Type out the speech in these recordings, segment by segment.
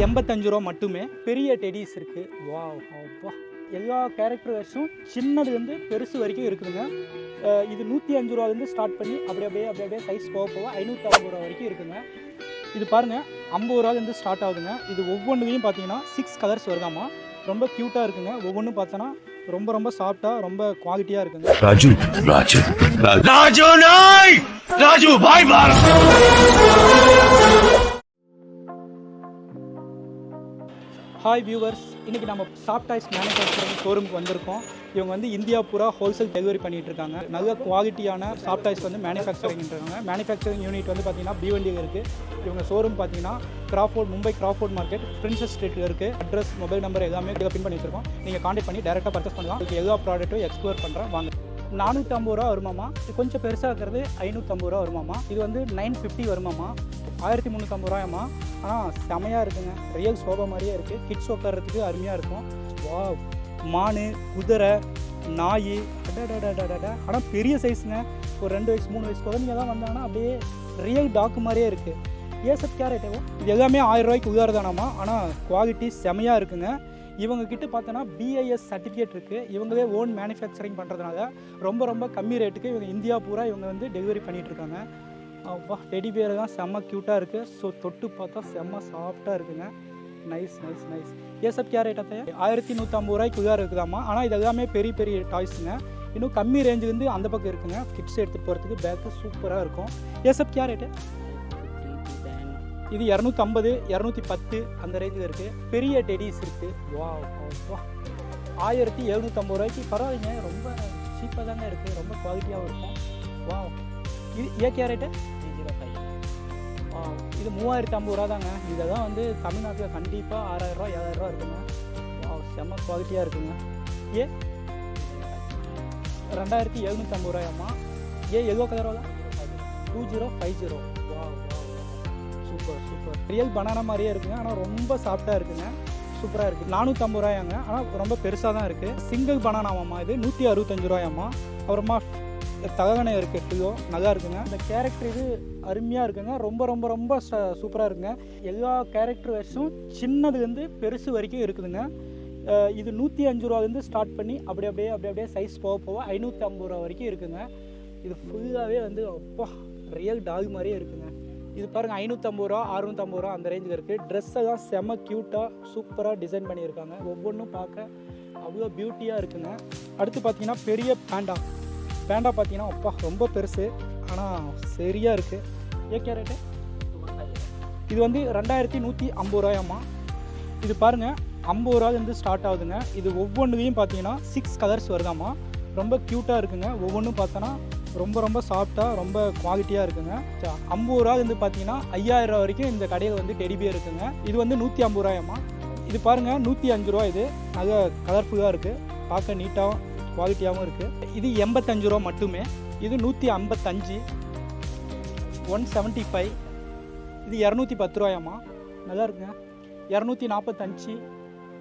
85 ரூபா மட்டுமே. பெரிய டெடிஸ் இருக்குது. வாவ் அப்பா, எல்லா கேரக்டர் வேர்ஸும் சின்னதுலேருந்து பெருசு வரைக்கும் இருக்குதுங்க. இது 105 ரூபாலேருந்து ஸ்டார்ட் பண்ணி அப்படியே சைஸ் போக 550 ரூபா வரைக்கும் இருக்குங்க. இது பாருங்கள், 50 ரூபாலேருந்து ஸ்டார்ட் ஆகுதுங்க. இது ஒவ்வொன்றுலையும் பார்த்தீங்கன்னா 6 கலர்ஸ் வருதாமா. ரொம்ப க்யூட்டாக இருக்குங்க. ஒவ்வொன்றும் பார்த்தோன்னா ரொம்ப சாஃப்டாக ரொம்ப குவாலிட்டியாக இருக்குங்க. ராஜு பாய் பாய். ஹாய் வியூவர்ஸ், இன்றைக்கி நம்ம சாஃப்ட் டாய்ஸ் மேனுஃபேக்சரிங் ஷோரூமுக்கு வந்திருக்கோம். இவங்க வந்து இந்தியா பூரா ஹோல்சேல் டெலிவரி பண்ணிகிட்டு இருக்காங்க. நல்ல குவாலிட்டியான சாஃப்ட் டாய்ஸ் வந்து மேனுஃபேக்சரிங் இருக்காங்க. மேனுஃபேக்சரிங் யூனிட் வந்து பார்த்திங்கன்னா பீவண்டியில் இருக்குது. இவங்க ஷோரூம் பார்த்தீங்கன்னா மும்பை கிராஃபோர்ட் மார்க்கெட் பிரின்சஸ் ஸ்ட்ரீட்டில் இருக்குது. அட்ரஸ், மொபைல் நம்பர் எல்லாமே பின் பண்ணி வச்சிருக்கோம். நீங்கள் கான்டாக்ட் பண்ணி டேரெக்டாக பர்ச்சேஸ் பண்ணலாம். இதுக்கு எல்லா ப்ராடக்ட்டும் எக்ஸ்ப்ளோர் பண்ணுறேன் வாங்க. 450 ரூபா வருமாமா. இது கொஞ்சம் பெருசாக இருக்கிறது 550 ரூபா வருமாமா. இது வந்து 950 வருமாமா. 1350 ரூபாயாம்மா. ஆனால் செமையாக இருக்குங்க. ரியல் சோபா மாதிரியே இருக்குது. கிட்ஸ் உட்கார்றதுக்கு அருமையாக இருக்கும். வா, மான், குதிரை, நாய், ஆனால் பெரிய சைஸுங்க. ஒரு 2 வயசு 3 வயசு குழந்தைங்க தான் வந்தாங்கன்னா அப்படியே ரியல் டாக்கு மாதிரியே இருக்குது. ஏசப் கேரட்டேவோ இது எல்லாமே 1000 ரூபாய்க்கு உதாரணமாமா. ஆனால் குவாலிட்டி செமையாக இருக்குங்க. இவங்கக்கிட்ட பார்த்தோன்னா BIS சர்டிஃபிகேட் இருக்குது. இவங்களே ஓன் மேனுஃபேக்சரிங் பண்ணுறதுனால ரொம்ப கம்மி ரேட்டுக்கு இவங்க இந்தியா பூரா இவங்க வந்து டெலிவரி பண்ணிகிட்ருக்காங்க. அப்பா, டெடி பேர் தான் செம்ம க்யூட்டாக இருக்குது. ஸோ தொட்டு பார்த்தா செம்ம சாஃப்டாக இருக்குங்க. நைஸ். ஏசப் கேரட் அத்தையா 1150 ரூபாய்க்கு உதாரணம் இருக்குதாம்மா. ஆனால் இது எல்லாமே பெரிய டாய்ஸுங்க. இன்னும் கம்மி ரேஞ்சுலேருந்து அந்த பக்கம் இருக்குங்க. கிட்ஸ் எடுத்துகிட்டு போகிறதுக்கு பேக்கு சூப்பராக இருக்கும். ஏசப் கேரட்டு இது 250, 210 அந்த ரேஞ்சில் இருக்குது. பெரிய டெடிஸ் இருக்குது. வா 1750 ரூபாய்க்கு பரவாயில்லைங்க. ரொம்ப சீப்பாக தாங்க இருக்குது. ரொம்ப குவாலிட்டியாகவும் இருக்கும். வா, இது கேரட்டு இது 3050 ரூபா தாங்க. இதை தான் வந்து தமிழ்நாட்டில் கண்டிப்பாக 6000 ரூபா 7000 ரூபா இருக்குங்க. செம்ம குவாலிட்டியாக இருக்குங்க. 2750 ரூபாயாம்மா. எல்லோ கலர் தான் 2050. சூப்பர் ரியல் பனானா மாதிரியே இருக்குங்க. ஆனால் ரொம்ப சாஃப்டாக இருக்குங்க. சூப்பராக இருக்குது. 450 ரூபாயாங்க. ஆனால் ரொம்ப பெருசாக தான் இருக்குது. சிங்கிள் பனானாவாம்மா. இது 165 ரூபாயாம்மா. அப்புறமா தகவனை இருக்குது. கிலோ நல்லா இருக்குங்க. இந்த கேரக்டர் இது அருமையாக இருக்குங்க. ரொம்ப சூப்பராக இருக்குங்க. எல்லா கேரக்டர் வேர்ஸும் சின்னதுலேருந்து பெருசு வரைக்கும் இருக்குதுங்க. இது 105 ரூபாலேருந்து ஸ்டார்ட் பண்ணி அப்படியே சைஸ் போக 550 ரூபா வரைக்கும் இருக்குங்க. இது ஃபுல்லாகவே வந்து அப்பா ரியல் டாக் மாதிரியே இருக்குங்க. இது பாருங்கள், 550 ரூபா 650 ரூபா அந்த ரேஞ்சில் இருக்குது. ட்ரெஸ்ஸெல்லாம் செம்ம க்யூட்டாக சூப்பராக டிசைன் பண்ணியிருக்காங்க. ஒவ்வொன்றும் பார்க்க அவ்வளோ பியூட்டியாக இருக்குங்க. அடுத்து பார்த்தீங்கன்னா பெரிய பேண்டா பார்த்தீங்கன்னா அப்பா ரொம்ப பெருசு. ஆனால் சரியாக இருக்குது. கேரட்டு இது வந்து 2150 ரூபாயாம்மா. இது பாருங்கள், 50 ரூபாலேருந்து ஸ்டார்ட் ஆகுதுங்க. இது ஒவ்வொன்றுலையும் பார்த்தீங்கன்னா 6 கலர்ஸ் வருதாம்மா. ரொம்ப க்யூட்டாக இருக்குங்க. ஒவ்வொன்றும் பார்த்தோன்னா ரொம்ப சாஃப்டாக ரொம்ப குவாலிட்டியாக இருக்குங்க. 50 ரூபாலேருந்து பார்த்தீங்கன்னா 5000 ரூபா வரைக்கும் இந்த கடையில் வந்து டெடிபியர் இருக்குங்க. இது வந்து 150 ரூபாயாம்மா. இது பாருங்கள், 105 ரூபா. இது நல்ல கலர்ஃபுல்லாக இருக்குது. பார்க்க நீட்டாகவும் குவாலிட்டியாகவும் இருக்குது. இது 85 ரூபா மட்டுமே. இது 155, 175. இது 210 ரூபாயாம்மா. நல்லா இருக்குங்க. 245,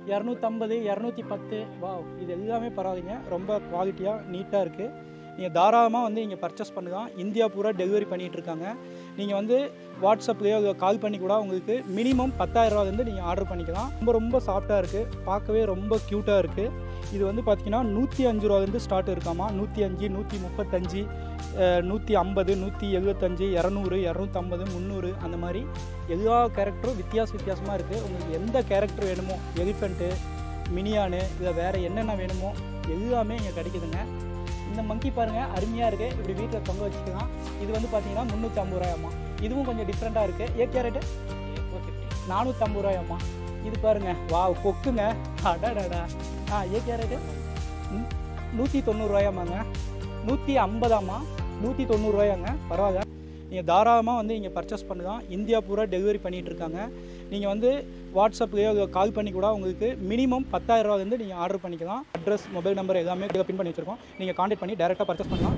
250, 210. வா, இது எல்லாமே பரவாயில்லைங்க. ரொம்ப குவாலிட்டியாக நீட்டாக இருக்குது. நீங்கள் தாராளமாக வந்து இங்கே பர்ச்சேஸ் பண்ணுங்கள். இந்தியா பூரா டெலிவரி பண்ணிகிட்ருக்காங்க. நீங்கள் வந்து வாட்ஸ்அப்லேயோ கால் பண்ணி கூட உங்களுக்கு மினிமம் 10,000 ரூபாலேருந்து நீங்கள் ஆர்டர் பண்ணிக்கலாம். ரொம்ப சாஃப்டாக இருக்குது. பார்க்கவே ரொம்ப க்யூட்டாக இருக்குது. இது வந்து பார்த்திங்கன்னா 105 ரூபாலேருந்து ஸ்டார்ட் இருக்காமா. 105, 135, 150, 175, 200, 250, 300 அந்த மாதிரி எல்லா கேரக்டரும் வித்தியாசமாக இருக்குது. உங்களுக்கு எந்த கேரக்டர் வேணுமோ, எலிஃபெண்ட்டு, மினியானு, இல்லை வேறு என்னென்ன வேணுமோ எல்லாமே இங்கே கிடைக்குதுங்க. இந்த மங்கி பாருங்கள், அருமையாக இருக்குது. இப்படி வீட்டில் தொங்க வச்சுக்கலாம். இது வந்து பார்த்தீங்கன்னா 350 ரூபாயாம்மா. இதுவும் கொஞ்சம் டிஃப்ரெண்ட்டாக இருக்குது. கேரட்டு 450 ரூபாயாம்மா. இது பாருங்கள், வா கொக்குங்க. அடாடாடா. கேரட்டு 190 ரூபாயாம்மாங்க. 150ஆம்மா. 190 ரூபாயாங்க. பரவாயில்ல. நீங்கள் தாராளமாக வந்து இங்கே பர்ச்சேஸ் பண்ணுங்கள். இந்தியா பூரா டெலிவரி பண்ணிகிட்ருக்காங்க. நீங்கள் வந்து வாட்ஸ்அப்லேயோ கால் பண்ணி கூட உங்களுக்கு மினிமம் 10,000 ரூபாலேருந்து நீங்கள் ஆர்டர் பண்ணிக்கலாம். அட்ரஸ், மொபைல் நம்பர் எல்லாமே பின் பண்ணி வச்சுருக்கோம். நீங்கள் கான்டாக்ட் பண்ணி டேரெக்டாக பர்ச்சேஸ் பண்ணலாம்.